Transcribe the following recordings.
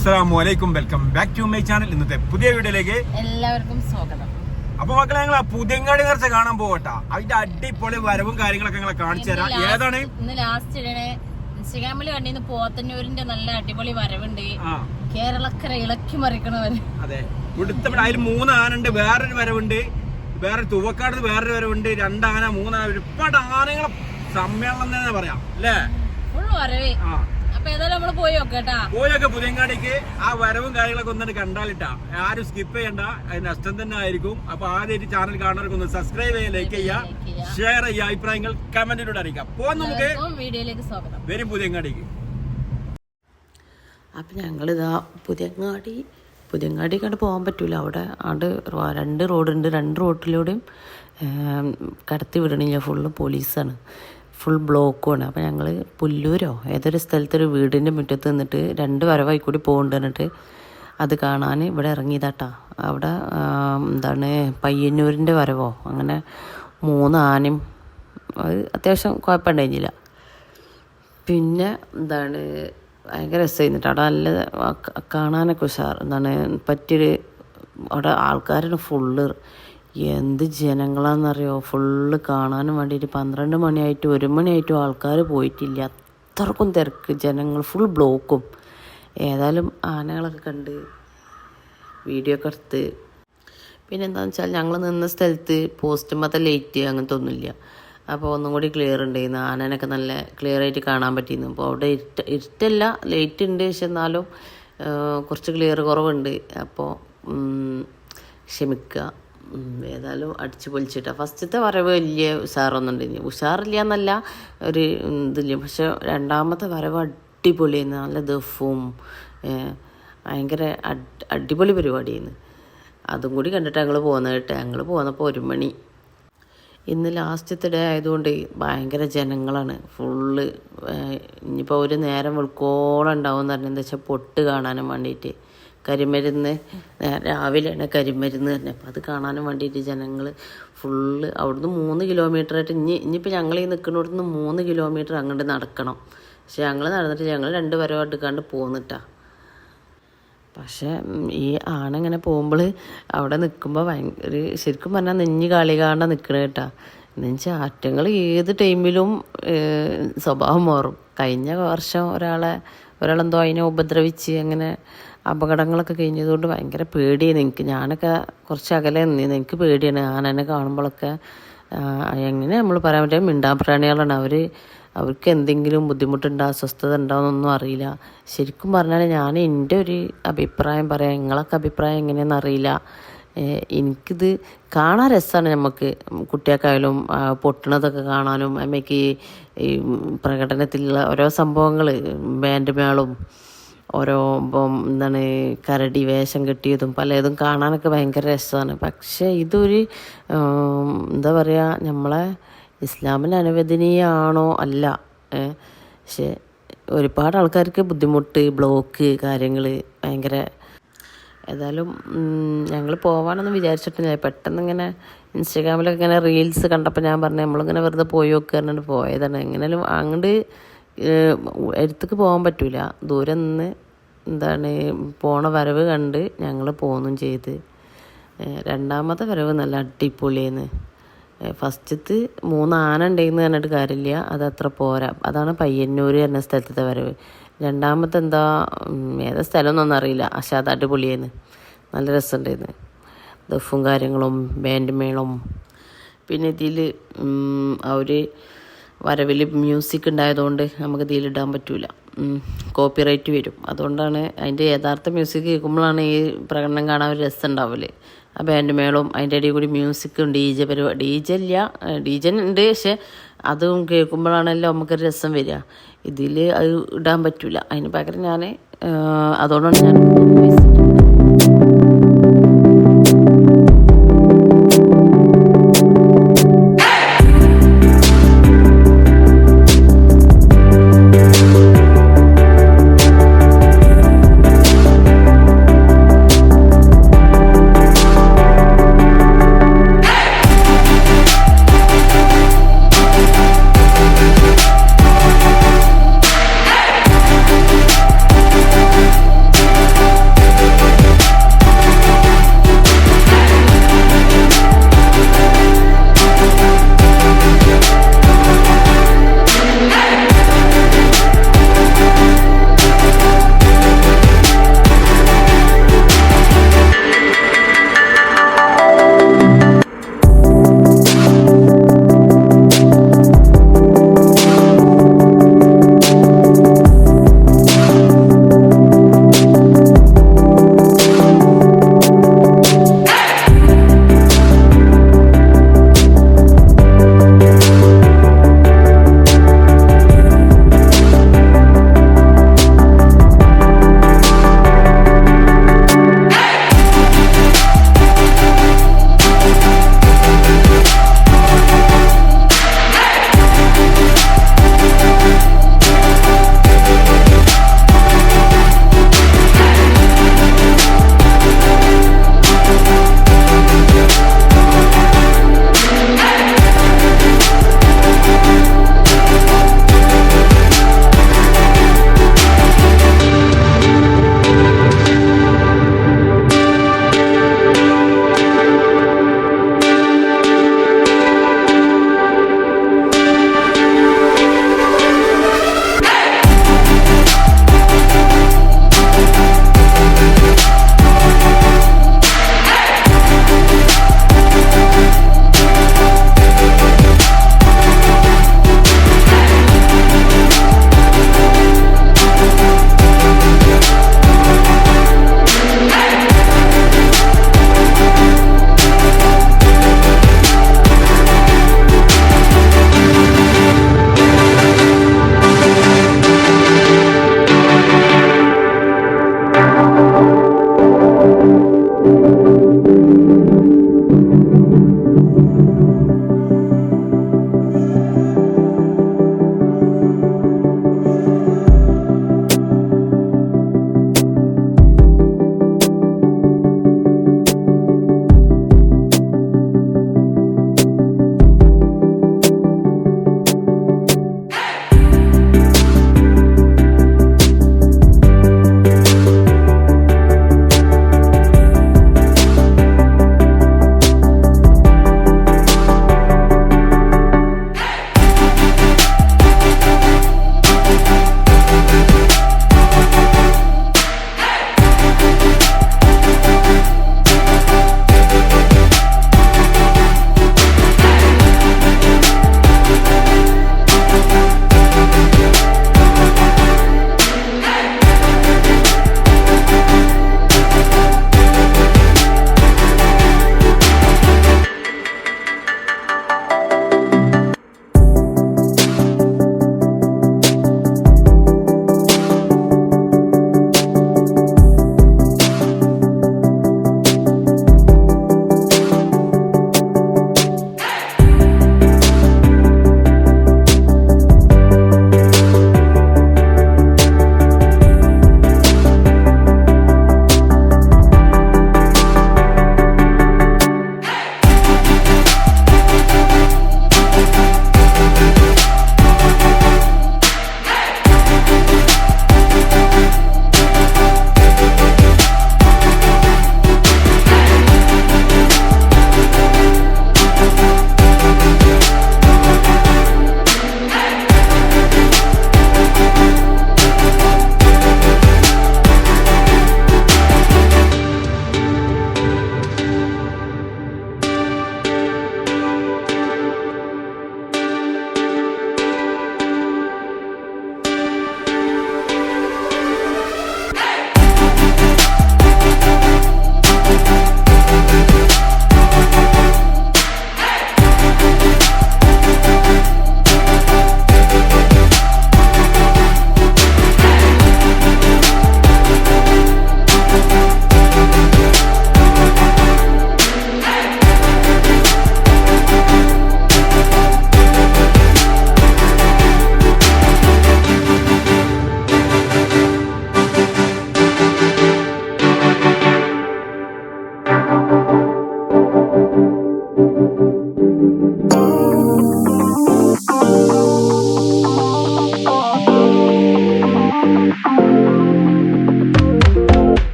അസ്സലാമലൈക്കും, welcome back to my channel. ഇന്നത്തെ പുതിയ വീഡിയോയിലേക്ക് എല്ലാവർക്കും സ്വാഗതം. അപ്പൊ മക്കളെ, ഞങ്ങൾ പുതിയങ്ങാടി നേർച്ച കാണാൻ പോകട്ടാ. അതിന്റെ അടിപൊളി വരവും കാര്യങ്ങളൊക്കെ ഞങ്ങളെ കാണിച്ചു തരാം. ഏതാണ് ഇന്ന് ലാസ്റ്റ് ഇൻസ്റ്റാഗ്രാമിൽ കണ്ടിന്ന് പോത്തന്നൂരിന്റെ നല്ല അടിപൊളി വരവുണ്ട്. കേരളക്കര ഇളക്കി മറിക്കണവര്. അതെ, ഇവിടുത്തെ അതിൽ 3 ആനുണ്ട്, വേറൊരു വരവുണ്ട്, വേറെ തുവക്കാട് വേറൊരു വരവുണ്ട്, 2 ആന 3 ആന, ഒരുപാട് ആനകളെ സമ്മേളനം തന്നെ പറയാം അല്ലേ. ഫുൾ വരവേ. അപ്പൊ ഏതായാലും നമ്മള് പോയൊക്കെ പുതിയങ്ങാടിക്ക് ആ വരവും കാര്യങ്ങളൊക്കെ ഒന്നും കണ്ടാലിട്ടാ. ആരും സ്കിപ്പ് ചെയ്യണ്ട, അത് നഷ്ടം തന്നെ ആയിരിക്കും. അപ്പൊ ആദ്യമായിട്ട് ചാനൽ കാണുന്നവർക്ക് ഒന്ന് സബ്സ്ക്രൈബ് ചെയ്യുക, ലൈക്ക് ചെയ്യുക, ഷെയർ ചെയ്യുക, അഭിപ്രായങ്ങൾ കമന്റിലൂടെ അറിയിക്കാം. അപ്പോൾ നമുക്ക് വീഡിയോയിലേക്ക് സ്വാഗതം. വരും പുതിയങ്ങാടിക്ക്. അപ്പം ഞങ്ങളിതാ പുതിയങ്ങാടി കണ്ട് പോകാൻ പറ്റൂല. അവിടെ 2 റോഡുണ്ട്. 2 റോഡിലൂടെയും കടത്തി വിടണില്ല, ഫുള്ള് പോലീസാണ്, ഫുൾ ബ്ലോക്കുമാണ്. അപ്പം ഞങ്ങൾ പുല്ലൂരോ ഏതൊരു സ്ഥലത്തൊരു വീടിൻ്റെ മുറ്റത്ത് നിന്നിട്ട് 2 വരവായി കൂടി പോകുന്നുണ്ട്. അത് കാണാൻ ഇവിടെ ഇറങ്ങിയതാട്ടാ. അവിടെ പയ്യന്നൂരിൻ്റെ വരവോ അങ്ങനെ 3 ആനയും, അത് അത്യാവശ്യം കുഴപ്പമുണ്ടായിരുന്നില്ല. പിന്നെ ഭയങ്കര രസമായിരുന്നിട്ട് അവിടെ നല്ല കാണാനൊക്കെ ഉഷാർ. പറ്റിയൊരു അവിടെ ആൾക്കാരാണ് ഫുള്ള്. എന്ത് ജനങ്ങളാണെന്നറിയോ, ഫുള്ള് കാണാനും വേണ്ടിയിട്ട് 12 മണിയായിട്ടും 1 മണിയായിട്ടും ആൾക്കാർ പോയിട്ടില്ല. അത്രക്കും തിരക്ക്, ജനങ്ങൾ ഫുൾ ബ്ലോക്കും. ഏതായാലും ആനകളൊക്കെ കണ്ട് വീഡിയോ ഒക്കെ എടുത്ത്. പിന്നെ എന്താണെന്ന് വെച്ചാൽ ഞങ്ങൾ നിന്ന സ്ഥലത്ത് പോസ്റ്റുമത്തെ ലൈറ്റ് അങ്ങനത്തെ ഒന്നുമില്ല. അപ്പോൾ ഒന്നും കൂടി ക്ലിയർ ഉണ്ടായിരുന്നു, ആനേനൊക്കെ നല്ല ക്ലിയർ ആയിട്ട് കാണാൻ പറ്റിയിരുന്നു. അപ്പോൾ അവിടെ ഇരുട്ടല്ല, ലൈറ്റ് ഉണ്ട്, പക്ഷെ എന്നാലും കുറച്ച് ക്ലിയർ കുറവുണ്ട്. അപ്പോൾ ക്ഷമിക്കുക. ഏതായാലും അടിച്ചു പൊളിച്ചിട്ടാണ്. ഫസ്റ്റത്തെ വരവ് വലിയ ഉഷാറൊന്നും ഉണ്ടായിരുന്നു. ഉഷാറില്ല എന്നല്ല, ഒരു ഇതില്ല. പക്ഷെ 2ാമത്തെ വരവ് അടിപൊളിയായിരുന്നു. നല്ല ദഫും ഭയങ്കര അടിപൊളി പരിപാടിയായിരുന്നു. അതും കൂടി കണ്ടിട്ട് ഞങ്ങൾ പോകുന്നത്. ഞങ്ങൾ പോന്നപ്പോൾ 1 മണി. ഇന്ന് ലാസ്റ്റത്തെ ഡേ ആയതുകൊണ്ട് ഭയങ്കര ജനങ്ങളാണ് ഫുള്ള്. ഇനിയിപ്പോൾ ഒരു നേരം വെളുക്കോളം ഉണ്ടാവും എന്ന് പറഞ്ഞാൽ എന്താ വെച്ചാൽ പൊട്ട് കാണാനും വേണ്ടിയിട്ട്. കരിമരുന്ന് രാവിലെയാണ് കരിമരുന്ന് തന്നെ. അപ്പോൾ അത് കാണാനും വേണ്ടിയിട്ട് ജനങ്ങൾ ഫുള്ള്. അവിടുന്ന് 3 കിലോമീറ്ററായിട്ട് ഇനിയിപ്പോൾ ഞങ്ങൾ ഈ നിൽക്കുന്നിടത്തുനിന്ന് 3 കിലോമീറ്റർ അങ്ങോട്ട് നടക്കണം. പക്ഷെ ഞങ്ങൾ നടന്നിട്ട് ഞങ്ങൾ 2 വരവ് എടുക്കാണ്ട് പോന്നിട്ടാ. പക്ഷേ ഈ ആന ഇങ്ങനെ പോകുമ്പോൾ അവിടെ നിൽക്കുമ്പോൾ ഭയങ്കര, ശരിക്കും പറഞ്ഞാൽ നെഞ്ഞ് കാളികാണ്ട നിൽക്കണ കേട്ടാ. എന്നുവെച്ചാൽ ആറ്റങ്ങൾ ഏത് ടൈമിലും സ്വഭാവം മാറും. കഴിഞ്ഞ വർഷം ഒരാളെന്തോ അതിനെ ഉപദ്രവിച്ച് അങ്ങനെ അപകടങ്ങളൊക്കെ കഴിഞ്ഞതുകൊണ്ട് ഭയങ്കര പേടിയാണ് എനിക്ക്. ഞാനൊക്കെ കുറച്ച് അകലെ നിന്നിരുന്നു. എനിക്ക് പേടിയാണ് ആനനെ കാണുമ്പോഴൊക്കെ. എങ്ങനെ നമ്മൾ പറയാൻ പറ്റുക, മിണ്ടാപ്രാണികളാണ് അവർക്ക് എന്തെങ്കിലും ബുദ്ധിമുട്ടുണ്ടോ അസ്വസ്ഥത ഉണ്ടോയെന്നൊന്നും അറിയില്ല. ശരിക്കും പറഞ്ഞാൽ ഞാൻ എൻ്റെ ഒരു അഭിപ്രായം പറയാം, നിങ്ങളൊക്കെ അഭിപ്രായം എങ്ങനെയാണെന്ന് അറിയില്ല. എനിക്കിത് കാണാൻ രസമാണ്. നമുക്ക് കുട്ടികൾക്കായാലും പൊട്ടണതൊക്കെ കാണാനും, അമ്മയ്ക്ക് ഈ പ്രകടനത്തിലുള്ള ഓരോ സംഭവങ്ങൾ, ബാൻഡ് മേളും ഓരോ കരടി വേഷം കെട്ടിയതും പലതും കാണാനൊക്കെ ഭയങ്കര രസമാണ്. പക്ഷേ ഇതൊരു എന്താ പറയുക, നമ്മളെ ഇസ്ലാമിന് അനുവദനീയമാണോ അല്ല. പക്ഷെ ഒരുപാട് ആൾക്കാർക്ക് ബുദ്ധിമുട്ട്, ബ്ലോക്ക് കാര്യങ്ങൾ ഭയങ്കര. ഏതായാലും ഞങ്ങൾ പോകാനൊന്നും വിചാരിച്ചിട്ടില്ല. പെട്ടെന്ന് ഇങ്ങനെ ഇൻസ്റ്റാഗ്രാമിലൊക്കെ ഇങ്ങനെ റീൽസ് കണ്ടപ്പോൾ ഞാൻ പറഞ്ഞു നമ്മളിങ്ങനെ വെറുതെ പോയി നോക്കാറുണ്ട് പോയതാണ്. എങ്ങനെയാലും അങ്ങോട്ട് അടുത്തേക്ക് പോകാൻ പറ്റൂല. ദൂരെ നിന്ന് പോണ വരവ് കണ്ട് ഞങ്ങൾ പോന്നും ചെയ്ത്. 2ാമത്തെ വരവ് നല്ല അടിപൊളിയെന്ന്. ഫസ്റ്റത്തെ 3 ആന ഉണ്ടെന്ന് പറഞ്ഞിട്ട് കാര്യമില്ല, അതത്ര പോരാ. അതാണ് പയ്യന്നൂർ എന്ന സ്ഥലത്തെ വരവ്. 2ാമത്തെ ഏതാ സ്ഥലമൊന്നും അറിയില്ല, പക്ഷെ അത് അടിപൊളിയായിരുന്നു. നല്ല രസമുണ്ടായിരുന്നു. ദഫും കാര്യങ്ങളും ബാൻഡ് മേളം. പിന്നെ ഇതിൽ അവർ വരവിൽ മ്യൂസിക് ഉണ്ടായതുകൊണ്ട് നമുക്ക് ഇതിലിടാൻ പറ്റൂല, കോപ്പിറൈറ്റ് വരും. അതുകൊണ്ടാണ് അതിൻ്റെ യഥാർത്ഥ മ്യൂസിക് കേൾക്കുമ്പോഴാണ് ഈ പ്രകടനം കാണാൻ ഒരു രസം ഉണ്ടാവില്ലേ. ആ ബാൻഡ് മേളവും അതിൻ്റെ ഇടയിൽ കൂടി മ്യൂസിക്കും ഡീജൻ ഉണ്ട്, പക്ഷെ അതും കേൾക്കുമ്പോഴാണല്ലോ നമുക്കൊരു രസം വരിക. ഇതിൽ അത് ഇടാൻ പറ്റൂല. അതിന് പകരം ഞാൻ അതുകൊണ്ടാണ് ഞാൻ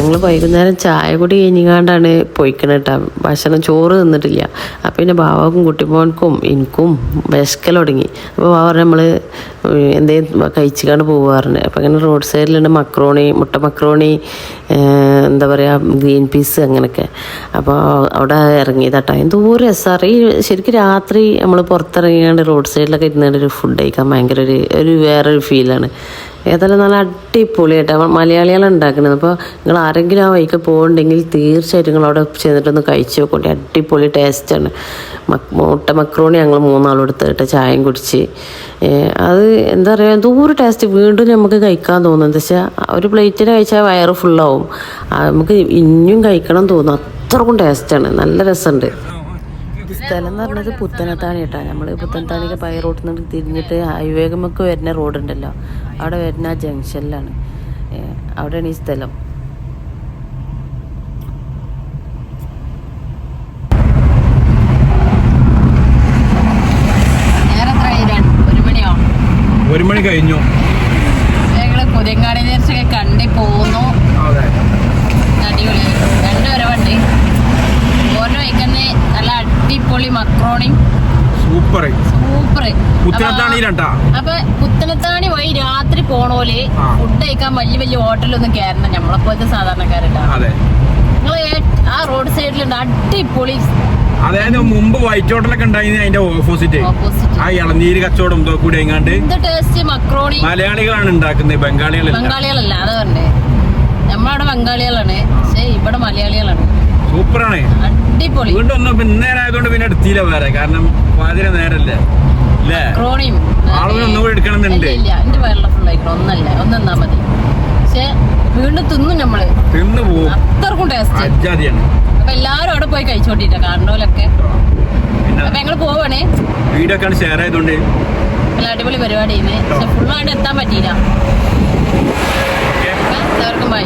ഞങ്ങൾ വൈകുന്നേരം ചായ കൂടി കഴിഞ്ഞാണ്ടാണ് പോയിക്കണ കേട്ടോ. ഭക്ഷണം ചോറ് തിന്നിട്ടില്ല. അപ്പം പിന്നെ ബാവാക്കും കുട്ടിമോൻക്കും എനിക്കും വിശക്കൽ തുടങ്ങി. അപ്പോൾ ബാവ പറഞ്ഞ് നമ്മൾ എന്തെങ്കിലും കഴിച്ചിക്കാണ്ട് പോകാറുണ്ട്. അപ്പം ഇങ്ങനെ റോഡ് സൈഡിലുണ്ട് മക്രോണി, മുട്ട മക്രോണി, എന്താ പറയുക ഗ്രീൻ പീസ് അങ്ങനെയൊക്കെ. അപ്പോൾ അവിടെ ഇറങ്ങിയതാട്ടോ. എന്തോ രസമാണ്. ശരിക്കും രാത്രി നമ്മൾ പുറത്തിറങ്ങിയാണ്ട് റോഡ് സൈഡിലൊക്കെ ഇരുന്നിട്ട് ഒരു ഫുഡ് കഴിക്കാൻ ഭയങ്കര ഒരു വേറൊരു ഫീലാണ്. ഏതായാലും നല്ല അടിപൊളിയായിട്ട് മലയാളികളാണ് ഉണ്ടാക്കുന്നത്. അപ്പോൾ നിങ്ങൾ ആരെങ്കിലും ആ വഴിക്ക് പോകുന്നുണ്ടെങ്കിൽ തീർച്ചയായിട്ടും നിങ്ങൾ അവിടെ ചെന്നിട്ടൊന്ന് കഴിച്ച് നോക്കട്ടെ. അടിപൊളി ടേസ്റ്റാണ്. മുട്ട മക്രോണി ഞങ്ങൾ 3 ആളും എടുത്തിട്ട് ചായയും കുടിച്ച് അത് എന്താ പറയുക എന്തോരം ടേസ്റ്റ്. വീണ്ടും നമുക്ക് കഴിക്കാൻ തോന്നും. എന്താ വെച്ചാൽ ഒരു പ്ലേറ്റിന് കഴിച്ചാൽ വയറ് ഫുള്ളാവും. നമുക്ക് ഇനിയും കഴിക്കണം തോന്നും. അത്രക്കും ടേസ്റ്റാണ്. നല്ല രസമുണ്ട്. സ്ഥലം എന്ന് പറഞ്ഞത് പുത്തനത്താണി കേട്ടോ. നമ്മൾ പുത്തനത്താണിക്ക് പൈ റോട്ടിൽ നിന്ന് തിരിഞ്ഞിട്ട് ഹൈവേഗമൊക്കെ വരുന്ന റോഡുണ്ടല്ലോ, അവിടെ വരുന്ന ആ ജംഗ്ഷനിലാണ്. അവിടെയാണ് ഈ സ്ഥലം. ഒരു മണി കഴിഞ്ഞു. ഞങ്ങള് പുതിയങ്ങാടി നേർച്ചയൊക്കെ കണ്ടി പോകുന്നു. അടിപൊളി 2 വരവുണ്ട്. ഓരോ വൈക്കന്നെ നല്ല അടിപൊളി മക്രോണിയും സൂപ്പർ. അപ്പൊ പുത്തനത്താണി വഴി രാത്രി പോണോല് ഫുഡ് കഴിക്കാൻ വലിയ വലിയ ഹോട്ടലൊന്നും കയറണം. നമ്മളെപ്പോലത്തെ സാധാരണക്കാരുണ്ടാ. നിങ്ങള് ആ റോഡ് സൈഡിലുണ്ട് അടിപൊളി. അതായത് മുമ്പ് വൈറ്റ് ഹോട്ടലൊക്കെ ഉണ്ടായിരുന്നു അതിന്റെ ഓപ്പോസിറ്റ് ആ ഇളനീര് കച്ചവടം കൂടി എങ്ങാണ്ട് മക്രോണി മലയാളികളാണ് ഉണ്ടാക്കുന്നത്, ബംഗാളികളല്ല. അത് പറഞ്ഞേ നമ്മളവിടെ ബംഗാളികളാണ്, പക്ഷെ ഇവിടെ മലയാളികളാണ്. സൂപ്പറാണ്, അടിപൊളി. വീണ്ടും ഒന്നും ഇന്നേരായതുകൊണ്ട് പിന്നെ എടുത്തില്ല വേറെ, കാരണം പാതിര നേരല്ലേ അല്ലേ. ആളുകൾ ഒന്നുകൂടി എടുക്കണമെന്നുണ്ട്. എന്റെ വയറിലെ ഫുള്ളായിക്കണം. ഒന്നാ മതി. പക്ഷെ വീണ്ടും തിന്നും നമ്മള്, തിന്നു പോകും. അത്രക്കും ടേസ്റ്റ്. അപ്പൊ എല്ലാരും അവിടെ പോയി കഴിച്ചോണ്ടിട്ടാ കാണുന്നോലൊക്കെ. അപ്പൊ ഞങ്ങള് പോവാണേ. വീഡിയോ ഒക്കെ ഷെയർ ചെയ്തോണ്ട് നല്ല അടിപൊളി പരിപാടിയാണ്. പക്ഷെ ഫുള്ളായിട്ട് എത്താൻ പറ്റിയില്ല. എല്ലാവർക്കും ബൈ.